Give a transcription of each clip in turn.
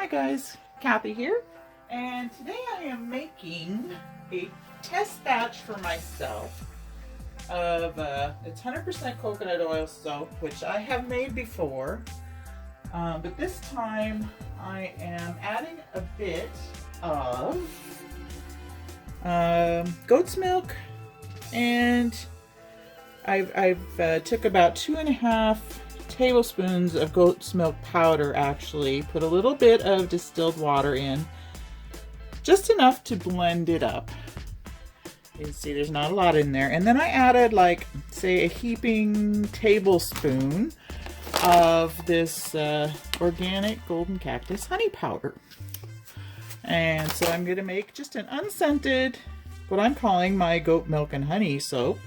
Hi guys, Kathy here, and today I am making a test batch for myself of it's 100% coconut oil soap, which I have made before, but this time I am adding a bit of goat's milk, and I've took about 2.5 tablespoons of goat's milk powder, actually put a little bit of distilled water in, just enough to blend it up. You can see there's not a lot in there. And then I added, like, say, a heaping tablespoon of this organic golden cactus honey powder. And so I'm going to make just an unscented, what I'm calling my goat milk and honey soap.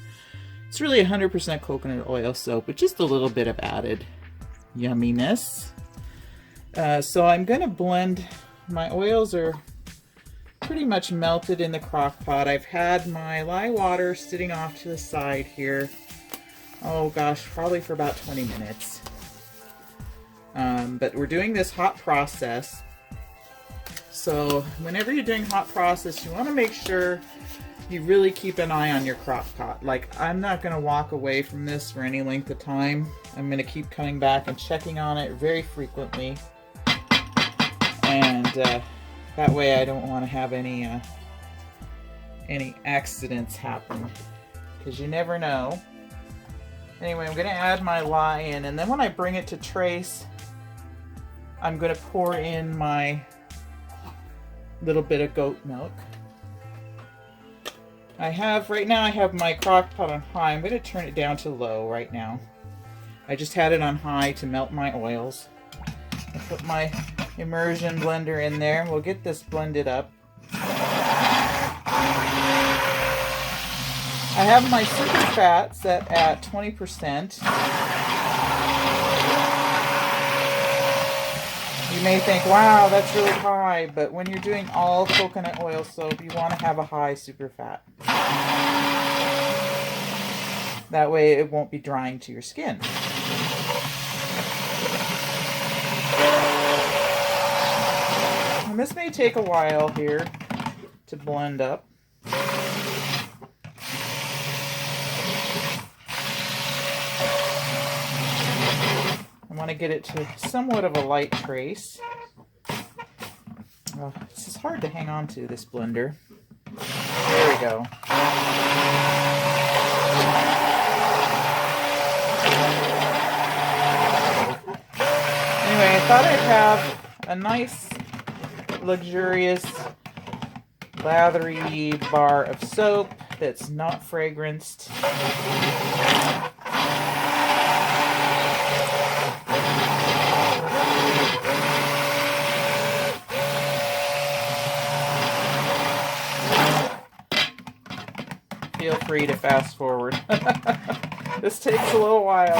It's really 100% coconut oil soap with just a little bit of added yumminess. So I'm going to blend. My oils are pretty much melted in the crock pot. I've had my lye water sitting off to the side here. Oh gosh, probably for about 20 minutes. But we're doing this hot process. So whenever you're doing hot process, you want to make sure you really keep an eye on your crock pot. Like, I'm not going to walk away from this for any length of time. I'm going to keep coming back and checking on it very frequently. And that way I don't want to have any accidents happen, because you never know. Anyway, I'm going to add my lye in, and then when I bring it to trace, I'm going to pour in my little bit of goat milk. Right now I have my crock pot on high. I'm going to turn it down to low right now. I just had it on high to melt my oils. I put my immersion blender in there. We'll get this blended up. I have my super fat set at 20%. You may think, wow, that's really high, but when you're doing all coconut oil soap, you want to have a high super fat. That way it won't be drying to your skin. And this may take a while here to blend up. I want to get it to somewhat of a light trace. Oh, this is hard to hang on to, this blender. There we go. Anyway, I thought I'd have a nice, luxurious, lathery bar of soap that's not fragranced. Feel free to fast forward. This takes a little while.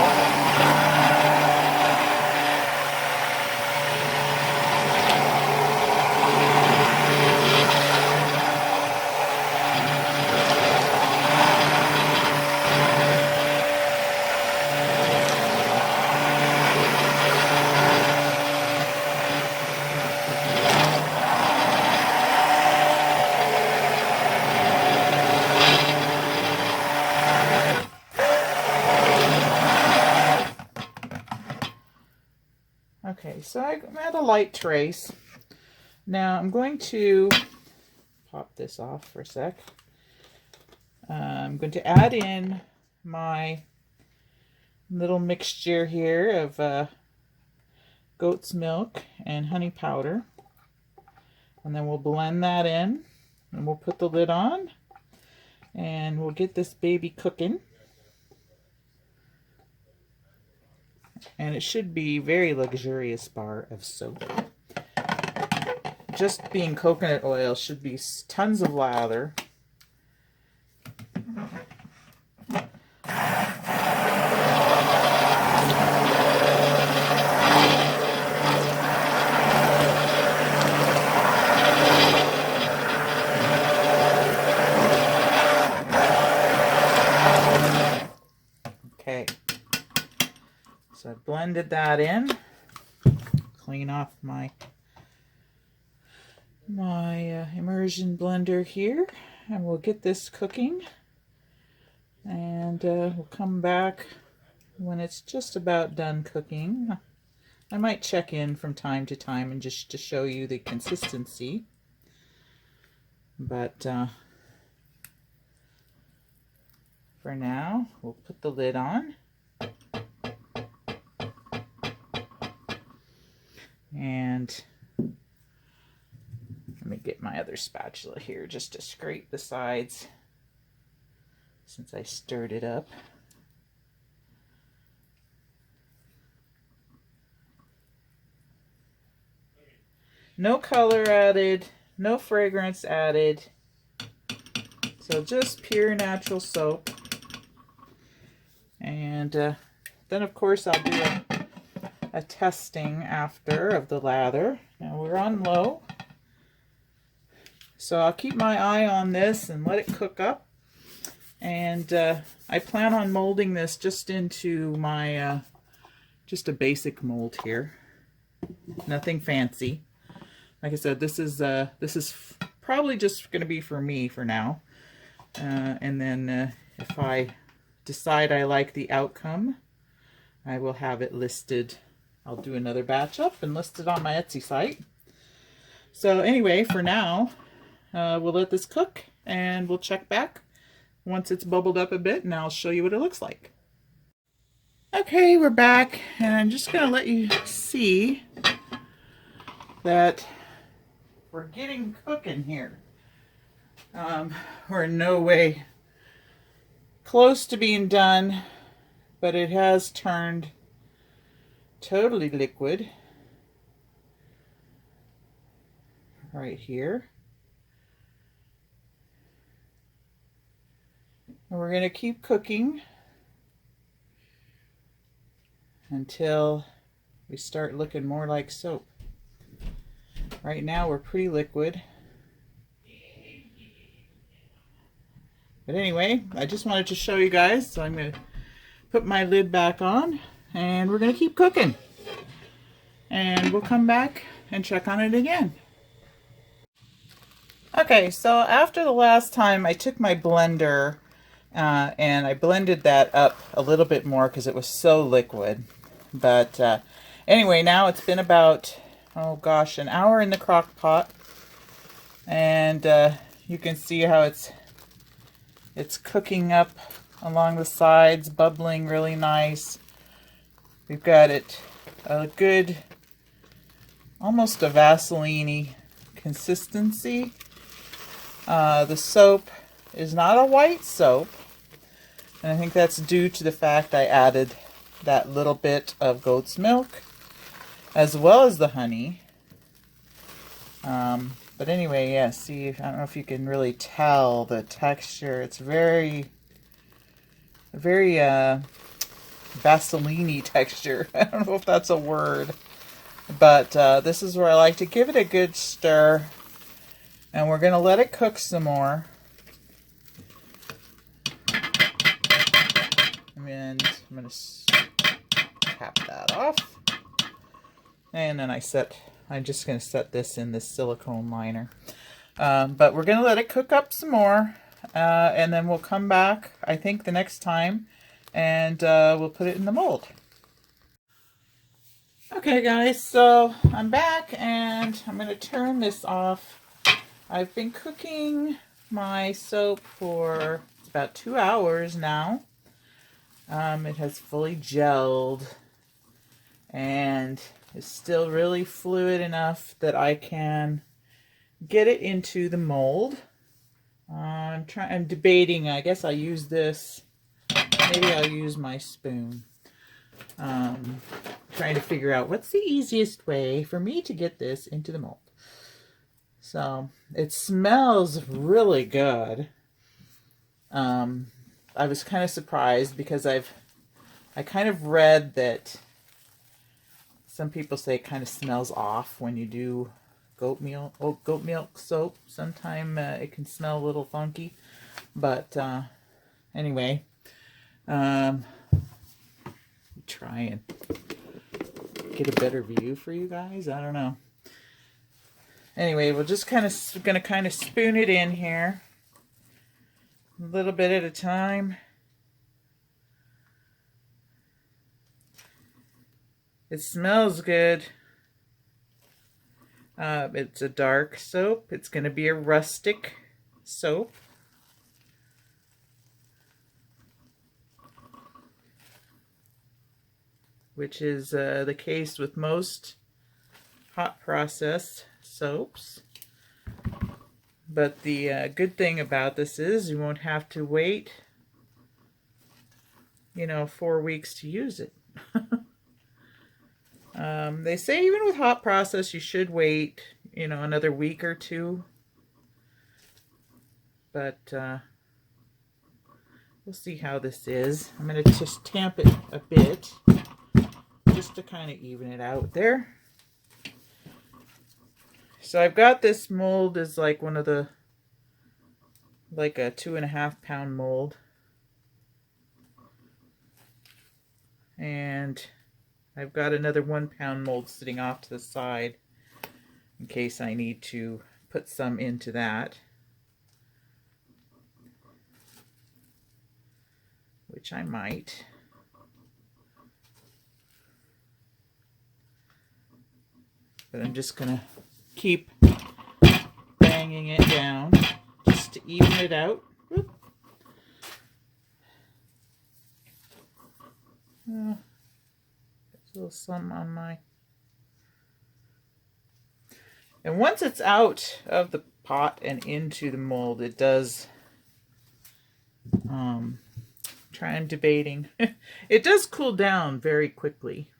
Okay, so I'm at a light trace. Now I'm going to pop this off for a sec. I'm going to add in my little mixture here of goat's milk and honey powder. And then we'll blend that in, and we'll put the lid on, and we'll get this baby cooking. And it should be a very luxurious bar of soap. Just being coconut oil should be tons of lather. Okay. So I blended that in. Clean off my my immersion blender here, and we'll get this cooking, and we'll come back when it's just about done cooking. I might check in from time to time and just to show you the consistency, but for now we'll put the lid on, and let me get my other spatula here just to scrape the sides since I stirred it up. No color added, no fragrance added, so just pure natural soap. And then of course I'll do a testing after of the lather. Now we're on low, so I'll keep my eye on this and let it cook up. And I plan on molding this just into my just a basic mold here, nothing fancy. Like I said, this is probably just going to be for me for now, and then if I decide I like the outcome, I will have it listed. I'll do another batch up and list it on my Etsy site. So anyway, for now, we'll let this cook and we'll check back once it's bubbled up a bit, and I'll show you what it looks like. Okay, we're back, and I'm just going to let you see that we're getting cooking here. We're in no way close to being done, but it has turned totally liquid right here. And we're going to keep cooking until we start looking more like soap. Right now we're pretty liquid. But anyway, I just wanted to show you guys, so I'm going to put my lid back on and we're going to keep cooking. And we'll come back and check on it again. Okay, so after the last time I took my blender and I blended that up a little bit more because it was so liquid. But anyway, now it's been about, oh gosh, an hour in the crock pot, and you can see how it's cooking up along the sides, bubbling really nice. We've got it a good, almost a Vaseline-y consistency. The soap is not a white soap, and I think that's due to the fact I added that little bit of goat's milk as well as the honey. But anyway, yeah, see, I don't know if you can really tell the texture. It's very Vaseline-y texture. I don't know if that's a word, but this is where I like to give it a good stir, and we're going to let it cook some more. And I'm going to tap that off, and then I'm just going to set this in this silicone liner. But we're going to let it cook up some more, and then we'll come back, I think, the next time, and we'll put it in the mold. Okay, guys, so I'm back, and I'm going to turn this off. I've been cooking my soap for about 2 hours now. It has fully gelled and is still really fluid enough that I can get it into the mold. I'm debating, I guess I'll use this. Maybe I'll use my spoon. Trying to figure out what's the easiest way for me to get this into the mold. So it smells really good. I was kind of surprised because I kind of read that some people say it kind of smells off when you do goat milk soap. Sometimes it can smell a little funky, but anyway, try and get a better view for you guys. I don't know. Anyway, we're just gonna kind of spoon it in here, a little bit at a time. It smells good. It's a dark soap. It's going to be a rustic soap. Which is the case with most hot process soaps. But the good thing about this is you won't have to wait, 4 weeks to use it. They say even with hot process you should wait, another week or two. But we'll see how this is. I'm going to just tamp it a bit just to kind of even it out there. So I've got this mold as like one of the, like a 2.5 pound mold. And I've got another 1 pound mold sitting off to the side in case I need to put some into that. Which I might. But I'm just going to keep banging it down just to even it out. Whoop. There's a little some on my... And once it's out of the pot and into the mold, it does... I'm debating. It does cool down very quickly.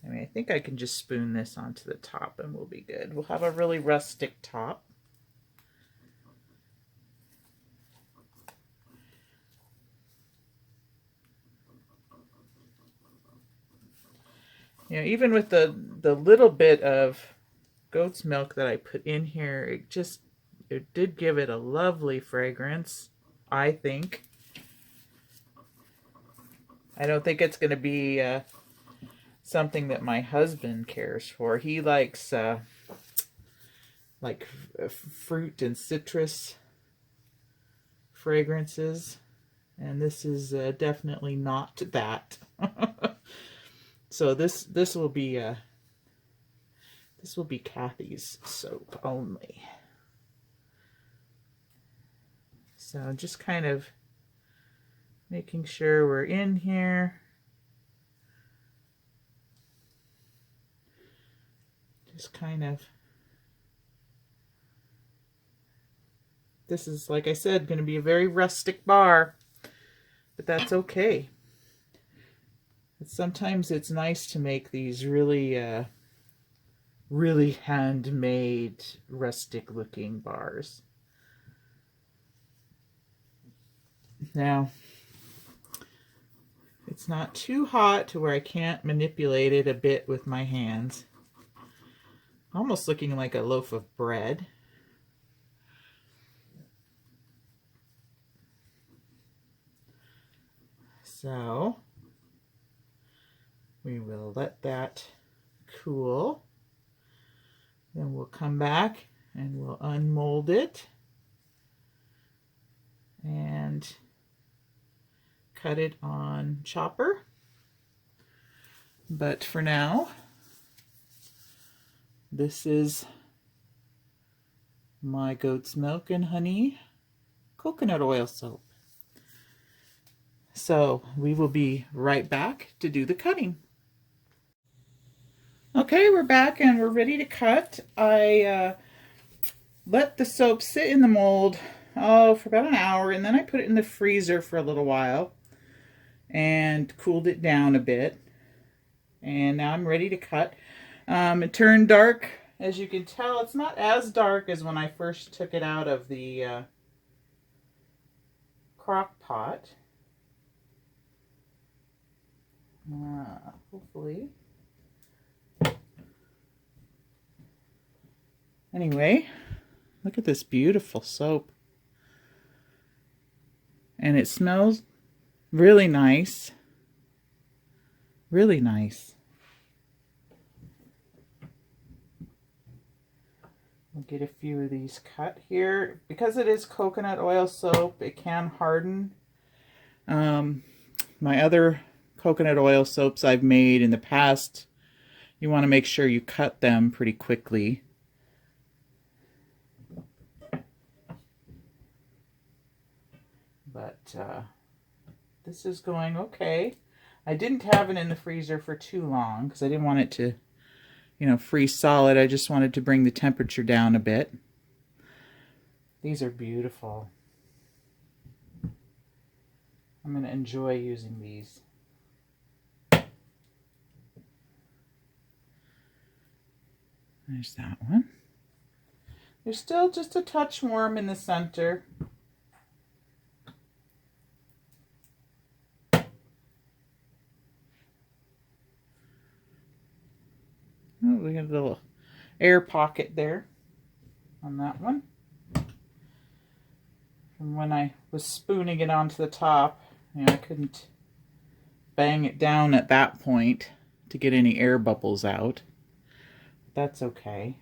I mean, I think I can just spoon this onto the top and we'll be good. We'll have a really rustic top. Even with the little bit of goat's milk that I put in here, it did give it a lovely fragrance, I think. I don't think it's going to be something that my husband cares for. He likes like fruit and citrus fragrances, and this is definitely not that. So this will be Kathy's soap only. So just kind of making sure we're in here. Just kind of, this is, like I said, going to be a very rustic bar, but that's okay. But sometimes it's nice to make these really, really handmade, rustic looking bars. Now, it's not too hot to where I can't manipulate it a bit with my hands. Almost looking like a loaf of bread. So we will let that cool. Then we'll come back and we'll unmold it and cut it on chopper. But for now, this is my goat's milk and honey coconut oil soap. So we will be right back to do the cutting. Okay, we're back and we're ready to cut. I let the soap sit in the mold for about an hour, and then I put it in the freezer for a little while and cooled it down a bit. And now I'm ready to cut. It turned dark. As you can tell, it's not as dark as when I first took it out of the crock pot. Hopefully. Anyway, look at this beautiful soap. And it smells really nice. Really nice. I'll get a few of these cut here. Because it is coconut oil soap, it can harden. My other coconut oil soaps I've made in the past, you want to make sure you cut them pretty quickly. But this is going okay. I didn't have it in the freezer for too long because I didn't want it to, you know, freeze solid. I just wanted to bring the temperature down a bit. These are beautiful. I'm going to enjoy using these. There's that one. They're still just a touch warm in the center. Oh, we have a little air pocket there on that one. And when I was spooning it onto the top, you know, I couldn't bang it down at that point to get any air bubbles out. That's okay.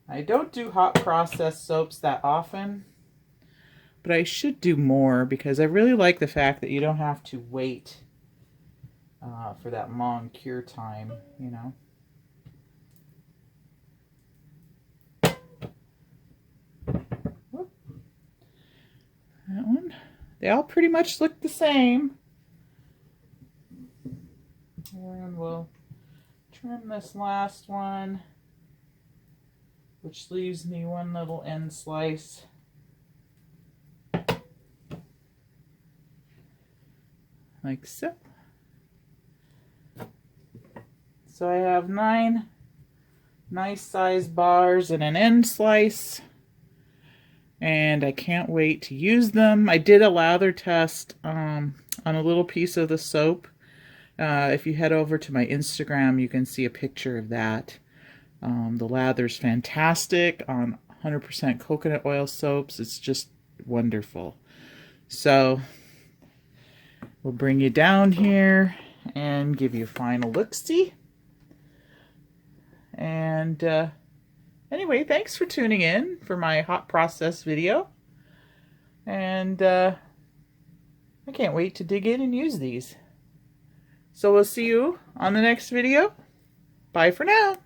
I don't do hot process soaps that often, but I should do more because I really like the fact that you don't have to wait for that long cure time, you know. Whoop. That one. They all pretty much look the same. And we'll trim this last one, which leaves me one little end slice. Like so. So I have 9 nice sized bars and an end slice, and I can't wait to use them. I did a lather test on a little piece of the soap. If you head over to my Instagram, you can see a picture of that. The lather's fantastic on 100% coconut oil soaps. It's just wonderful. So we'll bring you down here and give you a final look-see. And anyway, thanks for tuning in for my hot process video. And I can't wait to dig in and use these. So we'll see you on the next video. Bye for now.